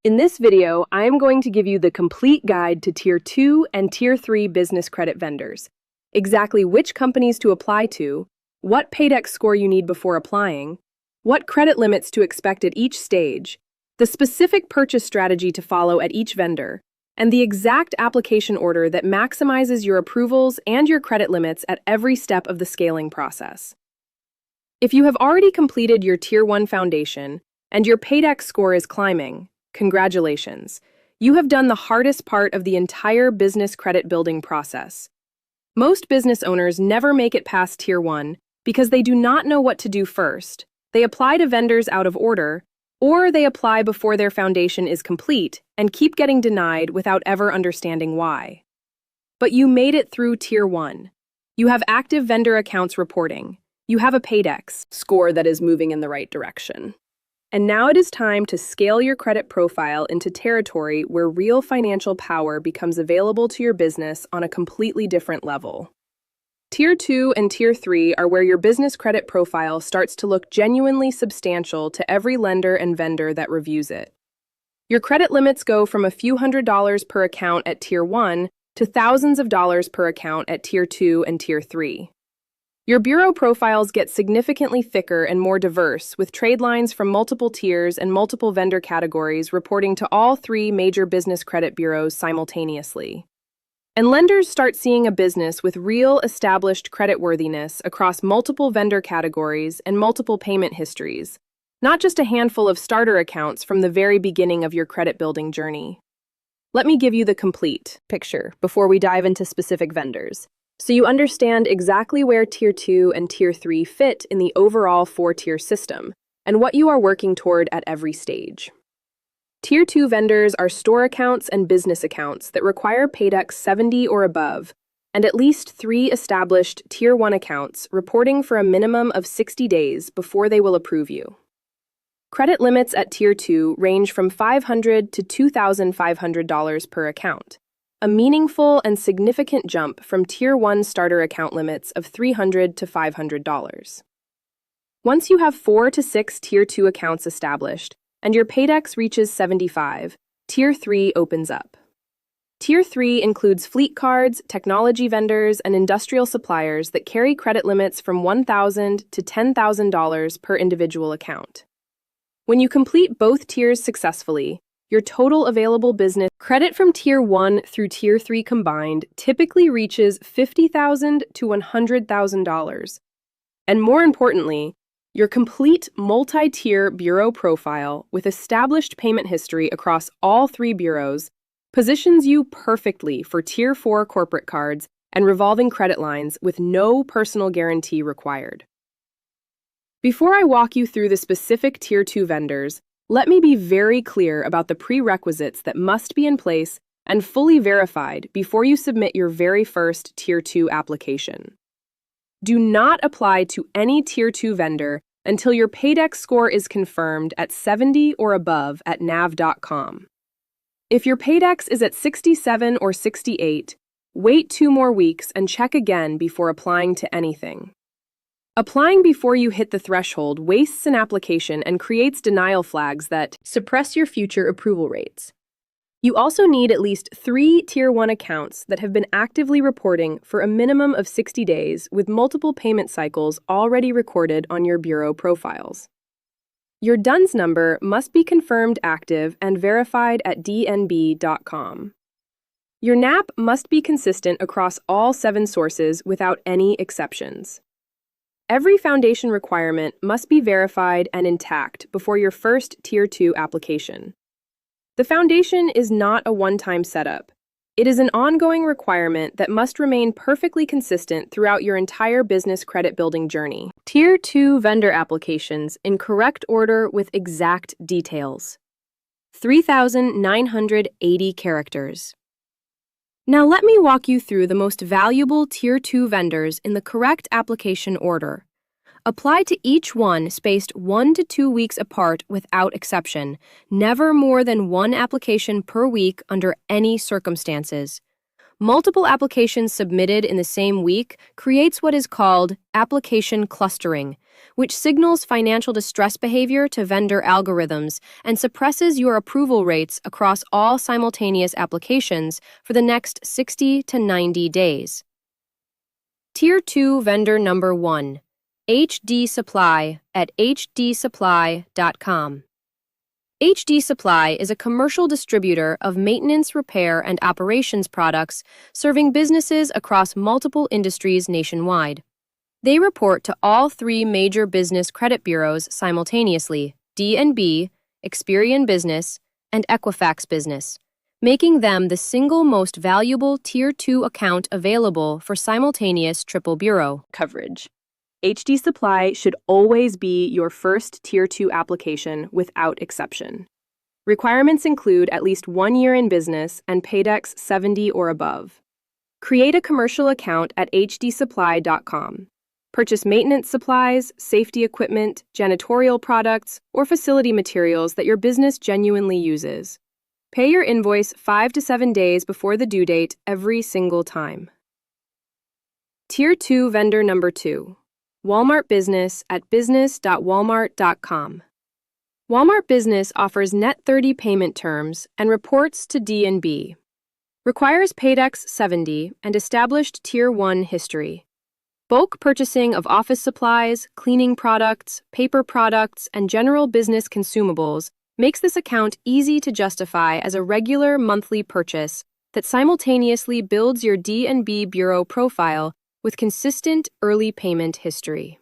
In this video, I am going to give you the complete guide to Tier 2 and Tier 3 business credit vendors, exactly which companies to apply to, what PAYDEX score you need before applying, what credit limits to expect at each stage, the specific purchase strategy to follow at each vendor, and the exact application order that maximizes your approvals and your credit limits at every step of the scaling process. If you have already completed your Tier 1 foundation and your PAYDEX score is climbing, congratulations. You have done the hardest part of the entire business credit building process. Most business owners never make it past Tier 1 because they do not know what to do first. They apply to vendors out of order, or they apply before their foundation is complete and keep getting denied without ever understanding why. But you made it through Tier 1. You have active vendor accounts reporting. You have a PAYDEX score that is moving in the right direction. And now it is time to scale your credit profile into territory where real financial power becomes available to your business on a completely different level. Tier 2 and Tier 3 are where your business credit profile starts to look genuinely substantial to every lender and vendor that reviews it. Your credit limits go from a few $100s per account at Tier 1 to thousands of dollars per account at Tier 2 and Tier 3. Your bureau profiles get significantly thicker and more diverse, with trade lines from multiple tiers and multiple vendor categories reporting to all three major business credit bureaus simultaneously. And lenders start seeing a business with real established creditworthiness across multiple vendor categories and multiple payment histories, not just a handful of starter accounts from the very beginning of your credit building journey. Let me give you the complete picture before we dive into specific vendors, so you understand exactly where Tier 2 and Tier 3 fit in the overall 4-tier system and what you are working toward at every stage. Tier 2 vendors are store accounts and business accounts that require PAYDEX 70 or above, and at least 3 established Tier 1 accounts reporting for a minimum of 60 days before they will approve you. Credit limits at Tier 2 range from $500 to $2,500 per account, a meaningful and significant jump from Tier 1 starter account limits of $300 to $500. Once you have 4 to 6 Tier 2 accounts established, and your PAYDEX reaches 75, Tier 3 opens up. Tier 3 includes fleet cards, technology vendors, and industrial suppliers that carry credit limits from $1,000 to $10,000 per individual account. When you complete both tiers successfully, your total available business credit from Tier 1 through Tier 3 combined typically reaches $50,000 to $100,000. And more importantly, your complete multi-tier bureau profile with established payment history across all 3 bureaus positions you perfectly for Tier 4 corporate cards and revolving credit lines with no personal guarantee required. Before I walk you through the specific Tier 2 vendors, let me be very clear about the prerequisites that must be in place and fully verified before you submit your very first Tier 2 application. Do not apply to any Tier 2 vendor until your PAYDEX score is confirmed at 70 or above at nav.com. If your PAYDEX is at 67 or 68, wait 2 more weeks and check again before applying to anything. Applying before you hit the threshold wastes an application and creates denial flags that suppress your future approval rates. You also need at least 3 Tier 1 accounts that have been actively reporting for a minimum of 60 days with multiple payment cycles already recorded on your bureau profiles. Your DUNS number must be confirmed active and verified at dnb.com. Your NAP must be consistent across all 7 sources without any exceptions. Every foundation requirement must be verified and intact before your first Tier 2 application. The foundation is not a one-time setup. It is an ongoing requirement that must remain perfectly consistent throughout your entire business credit building journey. Tier 2 vendor applications in correct order with exact details. 3,980 characters. Now let me walk you through the most valuable Tier 2 vendors in the correct application order. Apply to each one spaced 1 to 2 weeks apart without exception, never more than 1 application per week under any circumstances. Multiple applications submitted in the same week creates what is called application clustering, which signals financial distress behavior to vendor algorithms and suppresses your approval rates across all simultaneous applications for the next 60 to 90 days. Tier 2 vendor number 1, HD Supply at hdsupply.com. HD Supply is a commercial distributor of maintenance, repair, and operations products serving businesses across multiple industries nationwide. They report to all three major business credit bureaus simultaneously: DNB, Experian Business, and Equifax Business, making them the single most valuable Tier 2 account available for simultaneous triple bureau coverage. HD Supply should always be your first Tier 2 application without exception. Requirements include at least 1 year in business and PAYDEX 70 or above. Create a commercial account at hdsupply.com. Purchase maintenance supplies, safety equipment, janitorial products, or facility materials that your business genuinely uses. Pay your invoice 5 to 7 days before the due date every single time. Tier 2 vendor number 2. Walmart Business at business.walmart.com. Walmart Business offers net 30 payment terms and reports to DNB. Requires PAYDEX 70 and established Tier 1 history. Bulk purchasing of office supplies, cleaning products, paper products, and general business consumables makes this account easy to justify as a regular monthly purchase that simultaneously builds your DNB bureau profile with consistent early payment history.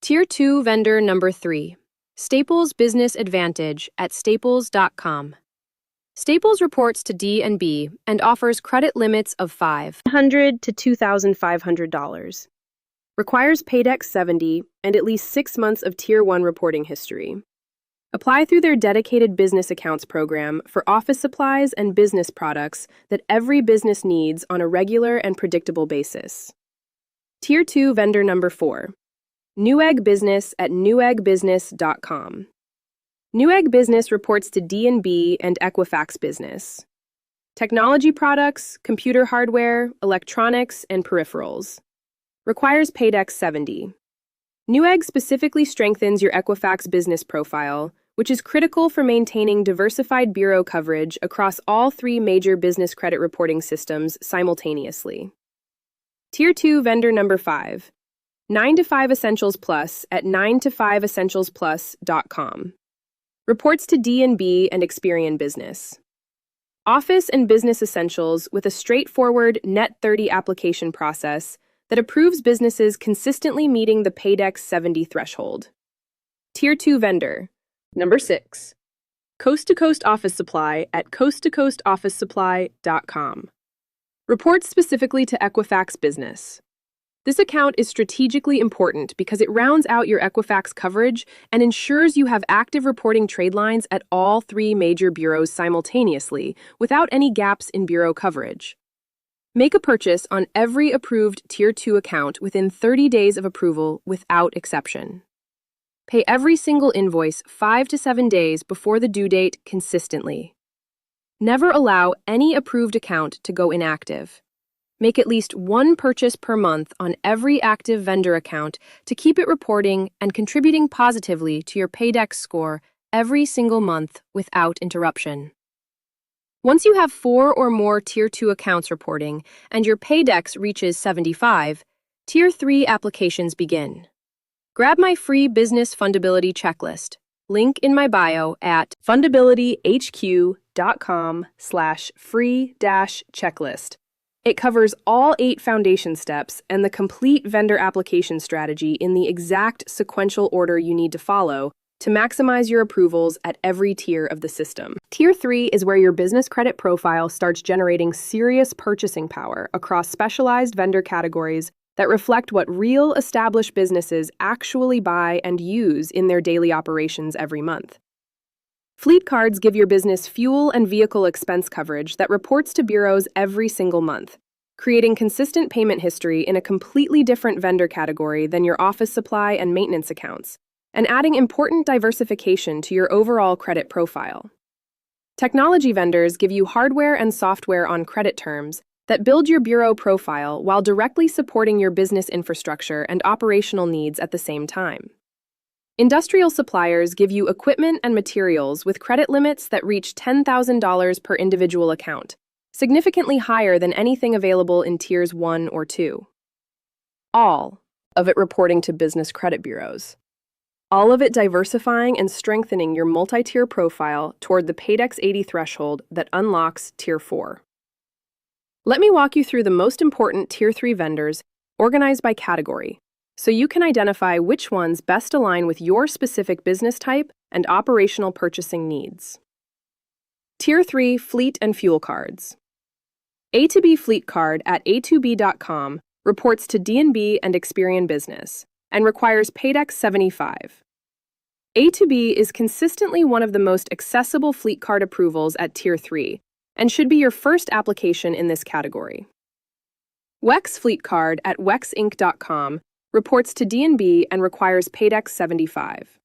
Tier 2 vendor number 3. Staples Business Advantage at staples.com. Staples reports to DNB and offers credit limits of $500 to $2,500. Requires PAYDEX 70 and at least 6 months of Tier 1 reporting history. Apply through their dedicated business accounts program for office supplies and business products that every business needs on a regular and predictable basis. Tier 2 vendor number 4. Newegg Business at newegbusiness.com. Newegg Business reports to DNB and Equifax Business. Technology products, computer hardware, electronics, and peripherals. Requires PAYDEX 70. Newegg specifically strengthens your Equifax business profile, which is critical for maintaining diversified bureau coverage across all three major business credit reporting systems simultaneously. Tier 2 vendor number 5. 9 to 5 Essentials Plus at 9to5essentialsplus.com. Reports to DNB and Experian Business. Office and business essentials with a straightforward Net 30 application process that approves businesses consistently meeting the PAYDEX 70 threshold. Tier 2 vendor. Number 6. Coast to Coast Office Supply at coasttocoastofficesupply.com. Reports specifically to Equifax Business. This account is strategically important because it rounds out your Equifax coverage and ensures you have active reporting trade lines at all three major bureaus simultaneously without any gaps in bureau coverage. Make a purchase on every approved Tier 2 account within 30 days of approval without exception. Pay every single invoice 5 to 7 days before the due date consistently. Never allow any approved account to go inactive. Make at least one purchase per month on every active vendor account to keep it reporting and contributing positively to your PAYDEX score every single month without interruption. Once you have 4 or more Tier 2 accounts reporting and your PAYDEX reaches 75, Tier 3 applications begin. Grab my free business fundability checklist, link in my bio at fundabilityhq.com/free-checklist. It covers all 8 foundation steps and the complete vendor application strategy in the exact sequential order you need to follow to maximize your approvals at every tier of the system. Tier 3 is where your business credit profile starts generating serious purchasing power across specialized vendor categories that reflect what real established businesses actually buy and use in their daily operations every month. Fleet cards give your business fuel and vehicle expense coverage that reports to bureaus every single month, creating consistent payment history in a completely different vendor category than your office supply and maintenance accounts, and adding important diversification to your overall credit profile. Technology vendors give you hardware and software on credit terms that build your bureau profile while directly supporting your business infrastructure and operational needs at the same time. Industrial suppliers give you equipment and materials with credit limits that reach $10,000 per individual account, significantly higher than anything available in Tiers 1 or 2. All of it reporting to business credit bureaus. All of it diversifying and strengthening your multi-tier profile toward the PAYDEX 80 threshold that unlocks Tier 4. Let me walk you through the most important Tier 3 vendors organized by category, so you can identify which ones best align with your specific business type and operational purchasing needs. Tier 3 Fleet and Fuel Cards. A2B Fleet Card at a2b.com reports to D&B and Experian Business and requires PAYDEX 75. A2B is consistently one of the most accessible fleet card approvals at Tier 3 and should be your first application in this category. WEX Fleet Card at wexinc.com reports to D&B and requires PAYDEX 75.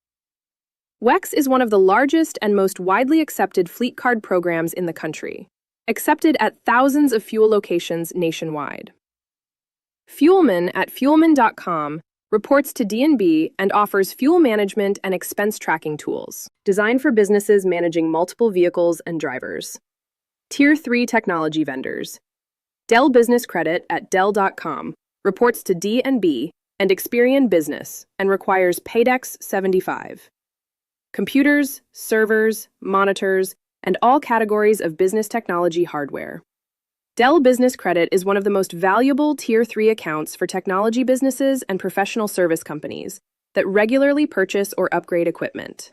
WEX is one of the largest and most widely accepted fleet card programs in the country, accepted at thousands of fuel locations nationwide. Fuelman at fuelman.com reports to D&B and offers fuel management and expense tracking tools, designed for businesses managing multiple vehicles and drivers. Tier 3 Technology Vendors. Dell Business Credit at dell.com reports to D&B and Experian Business and requires PAYDEX 75. Computers, servers, monitors, and all categories of business technology hardware. Dell Business Credit is one of the most valuable Tier 3 accounts for technology businesses and professional service companies that regularly purchase or upgrade equipment.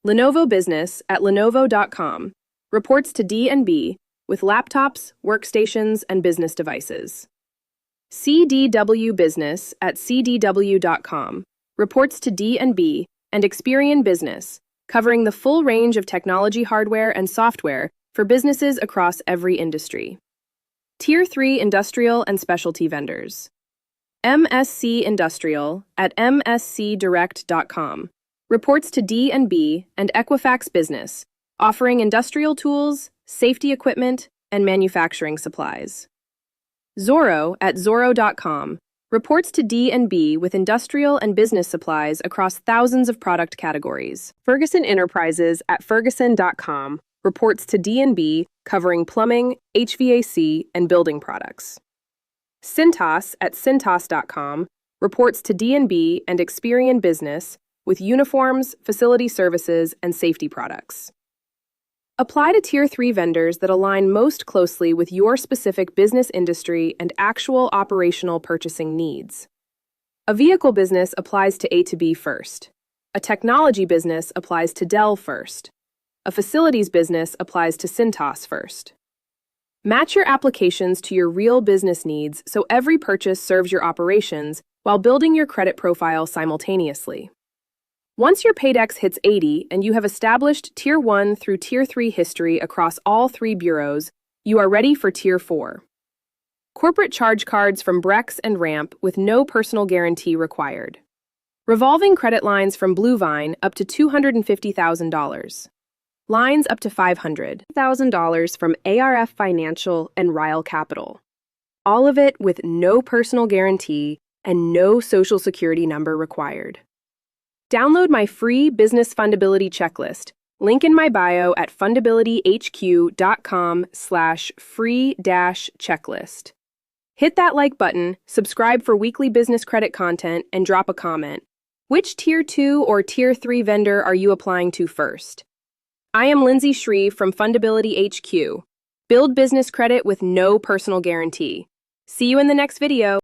Lenovo Business at lenovo.com reports to D&B with laptops, workstations, and business devices. CDW Business at cdw.com reports to D&B and Experian Business, covering the full range of technology hardware and software for businesses across every industry. Tier 3 Industrial and Specialty Vendors. MSC Industrial at mscdirect.com reports to D&B and Equifax Business, offering industrial tools, safety equipment, and manufacturing supplies. Zorro at zorro.com reports to D&B with industrial and business supplies across thousands of product categories. Ferguson Enterprises at ferguson.com reports to D&B covering plumbing, HVAC, and building products. Cintas at cintas.com reports to D&B and Experian Business with uniforms, facility services, and safety products. Apply to Tier 3 vendors that align most closely with your specific business industry and actual operational purchasing needs. A vehicle business applies to A2B first. A technology business applies to Dell first. A facilities business applies to Cintas first. Match your applications to your real business needs so every purchase serves your operations while building your credit profile simultaneously. Once your PAYDEX hits 80 and you have established Tier 1 through Tier 3 history across all 3 bureaus, you are ready for Tier 4. Corporate charge cards from Brex and Ramp with no personal guarantee required. Revolving credit lines from Bluevine up to $250,000. Lines up to $500,000 from ARF Financial and Ryle Capital. All of it with no personal guarantee and no Social Security number required. Download my free business fundability checklist, link in my bio at fundabilityhq.com/free-checklist. Hit that like button, subscribe for weekly business credit content, and drop a comment. Which Tier 2 or Tier 3 vendor are you applying to first? I am Lindsay Shreve from FundabilityHQ. Build business credit with no personal guarantee. See you in the next video.